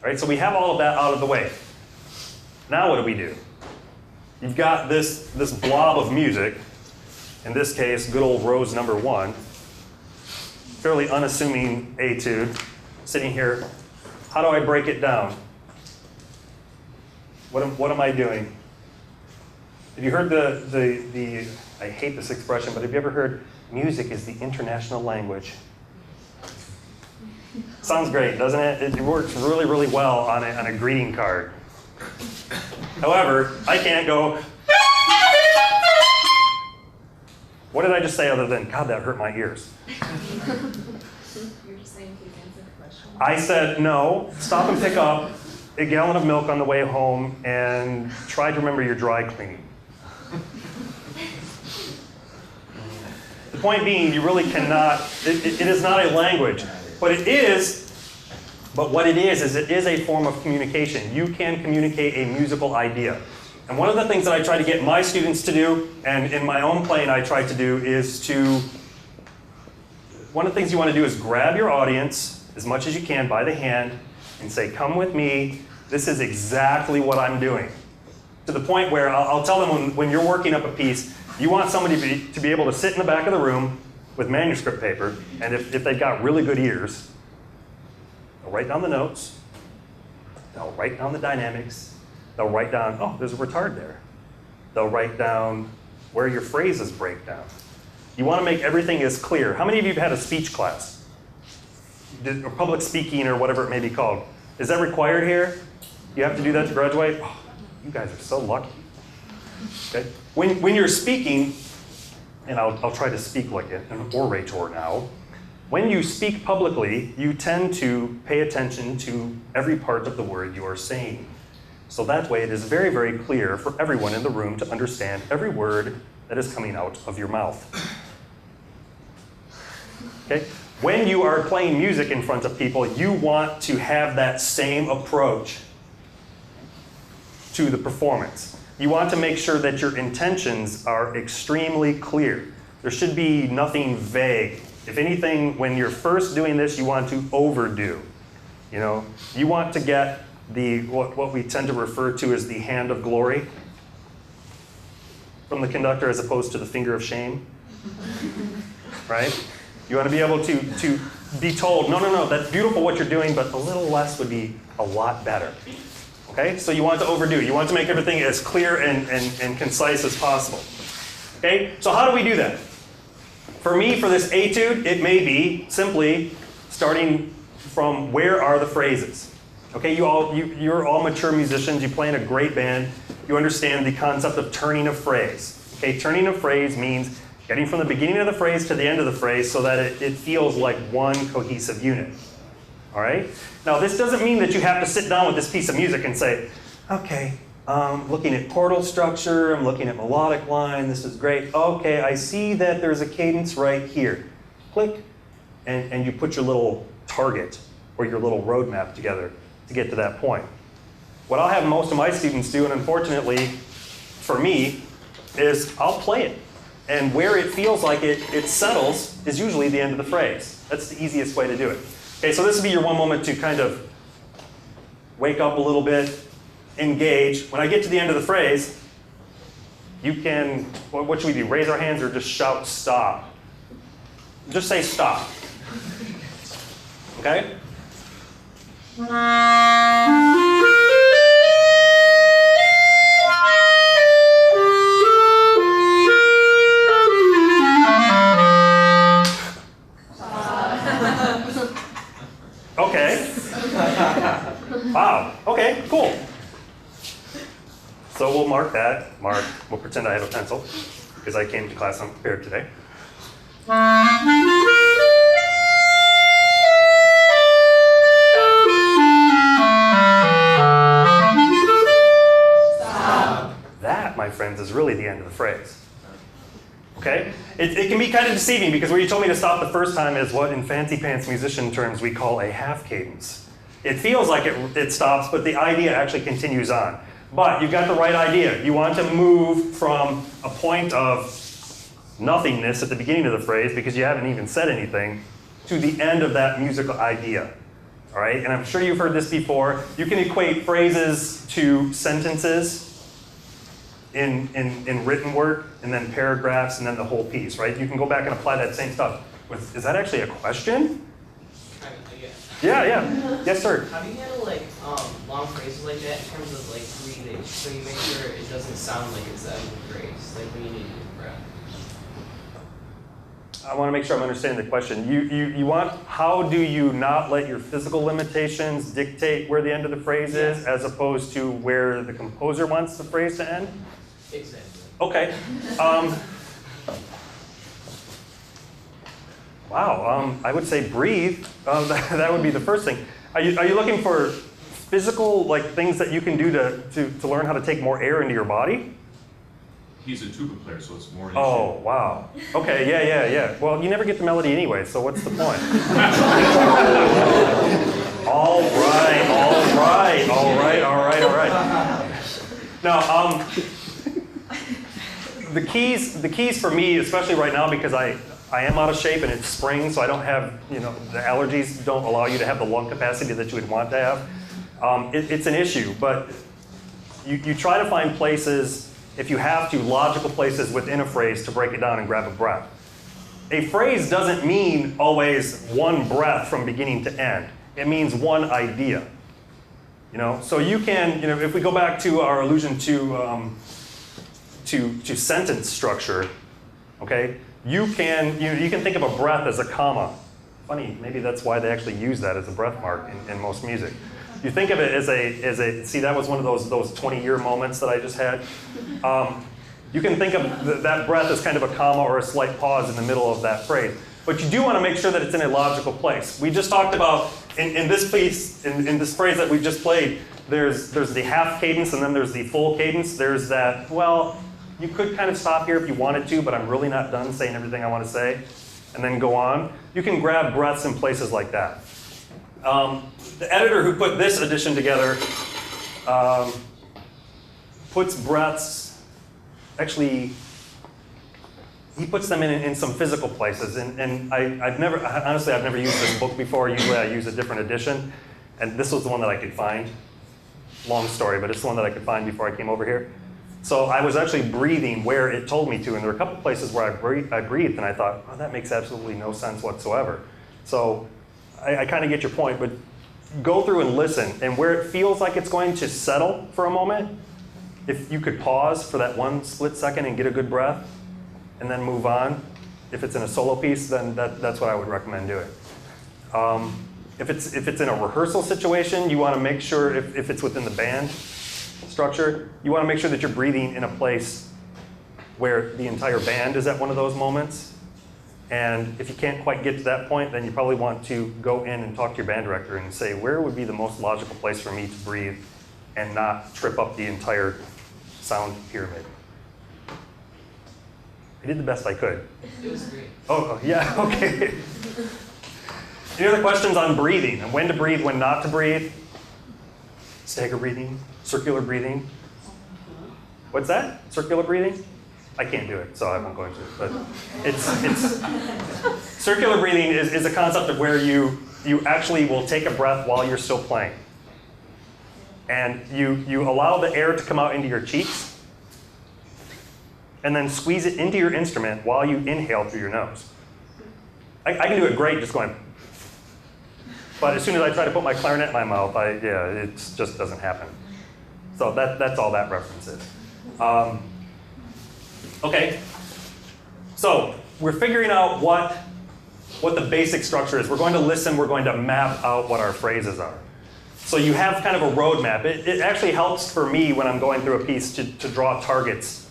Right? So we have all of that out of the way. Now what do? You've got this blob of music, in this case, good old Rose number 1, fairly unassuming etude, sitting here. How do I break it down? What am I doing? Have you heard the I hate this expression, but have you ever heard music is the international language? Sounds great, doesn't it? It works really, really well on a greeting card. However, I can't go, what did I just say other than, God, that hurt my ears? You're just saying please answer the question. I said, no, stop and pick up a gallon of milk on the way home and try to remember your dry cleaning. The point being, you really cannot, it is not a language, but it is, but what it is it is a form of communication. You can communicate a musical idea. And one of the things that I try to get my students to do, and in my own playing I try to do, is one of the things you want to do is grab your audience as much as you can by the hand and say, come with me, this is exactly what I'm doing. To the point where I'll tell them when you're working up a piece, you want somebody to be able to sit in the back of the room with manuscript paper, and if they've got really good ears, they'll write down the notes, they'll write down the dynamics, they'll write down, oh, there's a retard there. They'll write down where your phrases break down. You want to make everything as clear. How many of you have had a speech class? Or public speaking or whatever it may be called? Is that required here? You have to do that to graduate? Oh, you guys are so lucky. Okay? When you're speaking, and I'll try to speak like an orator now, when you speak publicly, you tend to pay attention to every part of the word you are saying. So that way it is very, very clear for everyone in the room to understand every word that is coming out of your mouth. Okay? When you are playing music in front of people, you want to have that same approach to the performance. You want to make sure that your intentions are extremely clear. There should be nothing vague. If anything, when you're first doing this, you want to overdo. You know, you want to get what we tend to refer to as the hand of glory from the conductor as opposed to the finger of shame. Right? You want to be able to be told, no, that's beautiful what you're doing, but a little less would be a lot better. Okay? So you want to overdo. You want to make everything as clear and concise as possible. Okay? So how do we do that? For me, for this etude, it may be simply starting from where are the phrases. Okay, you're all mature musicians, you play in a great band, you understand the concept of turning a phrase. Okay, turning a phrase means getting from the beginning of the phrase to the end of the phrase so that it feels like one cohesive unit. All right? Now, this doesn't mean that you have to sit down with this piece of music and say, okay, looking at chordal structure, I'm looking at melodic line, this is great. Okay, I see that there's a cadence right here. Click, and you put your little target or your little roadmap together to get to that point. What I'll have most of my students do, and unfortunately for me, is I'll play it. And where it feels like it settles is usually the end of the phrase. That's the easiest way to do it. Okay, so this would be your one moment to kind of wake up a little bit, engage. When I get to the end of the phrase, you can, what should we do? Raise our hands or just shout stop? Just say stop. Okay? Okay. Wow. Okay, cool. So we'll mark that. We'll pretend I have a pencil because I came to class unprepared today. That, my friends, is really the end of the phrase. Okay? It can be kind of deceiving because what you told me to stop the first time is what in fancy pants musician terms we call a half cadence. It feels like it stops, but the idea actually continues on. But you've got the right idea. You want to move from a point of nothingness at the beginning of the phrase because you haven't even said anything to the end of that musical idea. All right, and I'm sure you've heard this before. You can equate phrases to sentences in written work, and then paragraphs, and then the whole piece, right? You can go back and apply that same stuff. Is that actually a question? Yeah. Yes, sir. How do you handle like long phrases like that in terms of like breathing, so you make sure it doesn't sound like it's out of the phrase, like when you need to use breath? I want to make sure I'm understanding the question. You want, how do you not let your physical limitations dictate where the end of the phrase is, as opposed to where the composer wants the phrase to end? Exactly. Okay. Wow, I would say breathe. That would be the first thing. Are you looking for physical, like things that you can do to learn how to take more air into your body? He's a tuba player, so it's more an Oh, issue. wow. Okay, yeah. Well, you never get the melody anyway, so what's the point? All right. Now, the keys for me, especially right now, because I am out of shape and it's spring, so I don't have, the allergies don't allow you to have the lung capacity that you would want to have. It's an issue, but you try to find places, if you have to, logical places within a phrase to break it down and grab a breath. A phrase doesn't mean always one breath from beginning to end. It means one idea. So you can, if we go back to our allusion to sentence structure, okay? You can think of a breath as a comma. Funny, maybe that's why they actually use that as a breath mark in most music. You think of it as a see, that was one of those 20-year moments that I just had. You can think of that breath as kind of a comma or a slight pause in the middle of that phrase. But you do want to make sure that it's in a logical place. We just talked about, in this piece, in this phrase that we just played, there's the half cadence and then there's the full cadence. There's that, well, you could kind of stop here if you wanted to, but I'm really not done saying everything I want to say, and then go on. You can grab breaths in places like that. The editor who put this edition together puts breaths, actually, he puts them in some physical places. And I've never used this book before. Usually I use a different edition. And this was the one that I could find. Long story, but it's the one that I could find before I came over here. So I was actually breathing where it told me to. And there were a couple places where I breathed, and I thought, oh, that makes absolutely no sense whatsoever. So I kind of get your point, but go through and listen. And where it feels like it's going to settle for a moment, if you could pause for that one split second and get a good breath, and then move on. If it's in a solo piece, then that's what I would recommend doing. If it's in a rehearsal situation, you want to make sure, if it's within the band structure, you want to make sure that you're breathing in a place where the entire band is at one of those moments. And if you can't quite get to that point, then you probably want to go in and talk to your band director and say, where would be the most logical place for me to breathe and not trip up the entire sound pyramid? I did the best I could. It was great. Oh, yeah, okay. Any other questions on breathing and when to breathe, when not to breathe? Stagger breathing, circular breathing. What's that? Circular breathing? I can't do it, so I won't go into it. But it's circular breathing is a concept of where you actually will take a breath while you're still playing. And you allow the air to come out into your cheeks, and then squeeze it into your instrument while you inhale through your nose. I can do it great just going, but as soon as I try to put my clarinet in my mouth, it just doesn't happen. So that's all that reference is. Okay, so we're figuring out what the basic structure is. We're going to listen, we're going to map out what our phrases are. So you have kind of a roadmap. It actually helps for me when I'm going through a piece to draw targets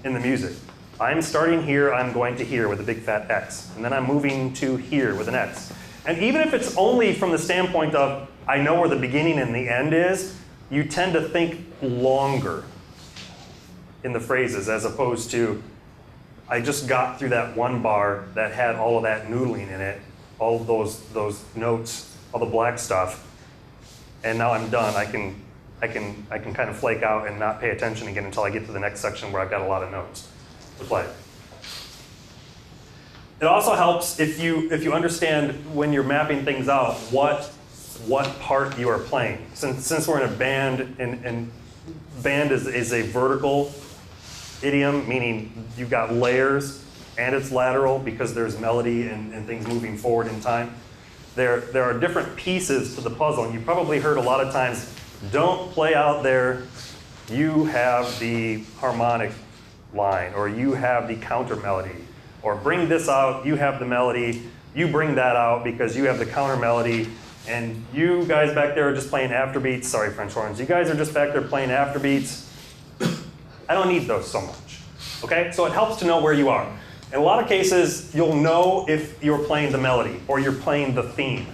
in the music. I'm starting here, I'm going to here with a big fat X. And then I'm moving to here with an X. And even if it's only from the standpoint of, I know where the beginning and the end is, you tend to think longer in the phrases as opposed to, I just got through that one bar that had all of that noodling in it, all of those notes, all the black stuff, and now I'm done. I can kind of flake out and not pay attention again until I get to the next section where I've got a lot of notes to play. It also helps if you understand when you're mapping things out what what part you are playing. Since we're in a band, and band is a vertical idiom, meaning you've got layers and it's lateral because there's melody and things moving forward in time. There are different pieces to the puzzle, and you probably heard a lot of times, don't play out there, you have the harmonic line, or you have the counter melody, or bring this out, you have the melody, you bring that out because you have the counter melody, and you guys back there are just playing afterbeats. Sorry, French horns. You guys are just back there playing afterbeats. I don't need those so much, okay? So it helps to know where you are. In a lot of cases, you'll know if you're playing the melody or you're playing the theme,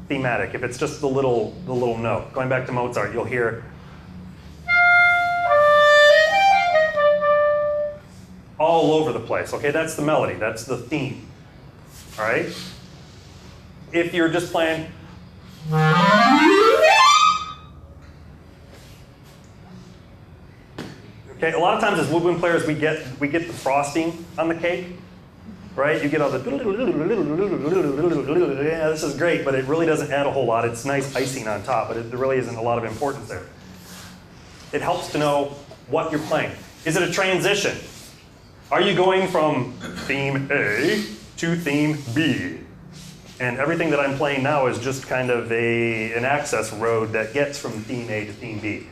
thematic, if it's just the little note. Going back to Mozart, you'll hear all over the place, okay? That's the melody, that's the theme, all right? If you're just playing, okay, a lot of times as woodwind players, we get the frosting on the cake, right? You get all the, yeah, this is great, but it really doesn't add a whole lot. It's nice icing on top, but there really isn't a lot of importance there. It helps to know what you're playing. Is it a transition? Are you going from theme A to theme B? And everything that I'm playing now is just kind of an access road that gets from theme A to theme B.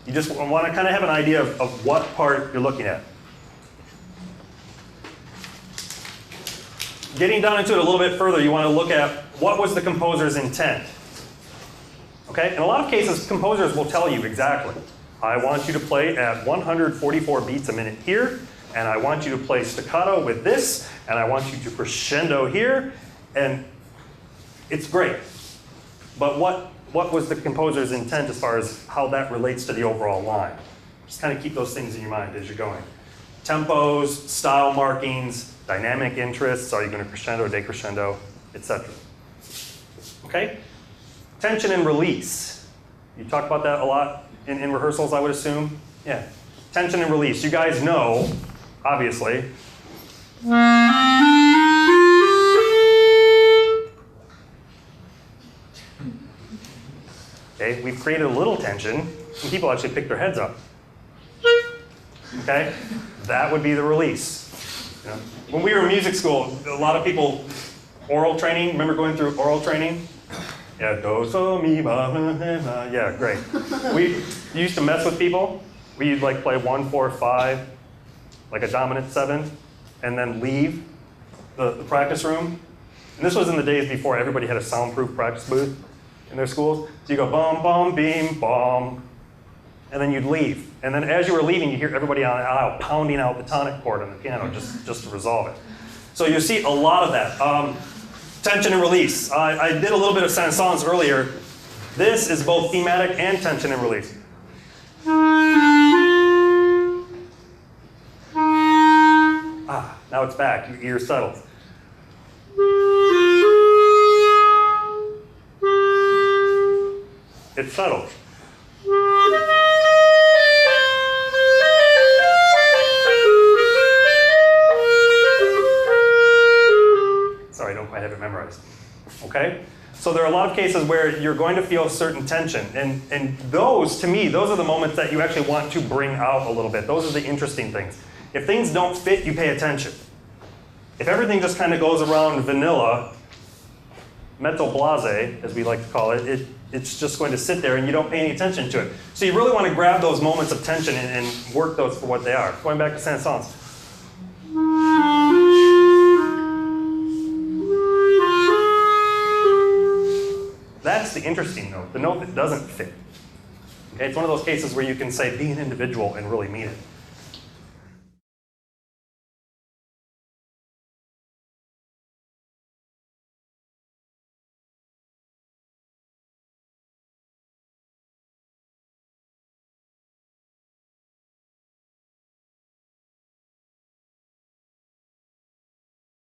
You just want to kind of have an idea of what part you're looking at. Getting down into it a little bit further, you want to look at what was the composer's intent. Okay? In a lot of cases, composers will tell you exactly. I want you to play at 144 beats a minute here, and I want you to play staccato with this, and I want you to crescendo here, and it's great. But what was the composer's intent as far as how that relates to the overall line? Just kind of keep those things in your mind as you're going. Tempos, style markings, dynamic interests, are you going to crescendo, decrescendo, etc. Okay? Tension and release. You talk about that a lot in rehearsals, I would assume? Yeah. Tension and release. You guys know, obviously. Okay, we've created a little tension, and people actually pick their heads up. Okay? That would be the release. You know? When we were in music school, a lot of people, oral training, remember going through oral training? Yeah, do, so, mi, ma, ma. Yeah, great. We used to mess with people. We'd like play 1, 4, 5, like a dominant 7, and then leave the practice room. And this was in the days before everybody had a soundproof practice booth in their schools. So you go bum, bum, beam, bum, and then you'd leave. And then as you were leaving, you hear everybody on the aisle pounding out the tonic chord on the piano just to resolve it. So you see a lot of that. Tension and release. I did a little bit of Saint-Saëns earlier. This is both thematic and tension and release. Ah, now it's back. Your ear settles. It's settled. Sorry, I don't quite have it memorized. Okay? So there are a lot of cases where you're going to feel certain tension. And those, to me, those are the moments that you actually want to bring out a little bit. Those are the interesting things. If things don't fit, you pay attention. If everything just kind of goes around vanilla, metal blase, as we like to call it, it's just going to sit there and you don't pay any attention to it. So you really want to grab those moments of tension and work those for what they are. Going back to Saint-Saëns. That's the interesting note, the note that doesn't fit. Okay, it's one of those cases where you can say, be an individual and really mean it.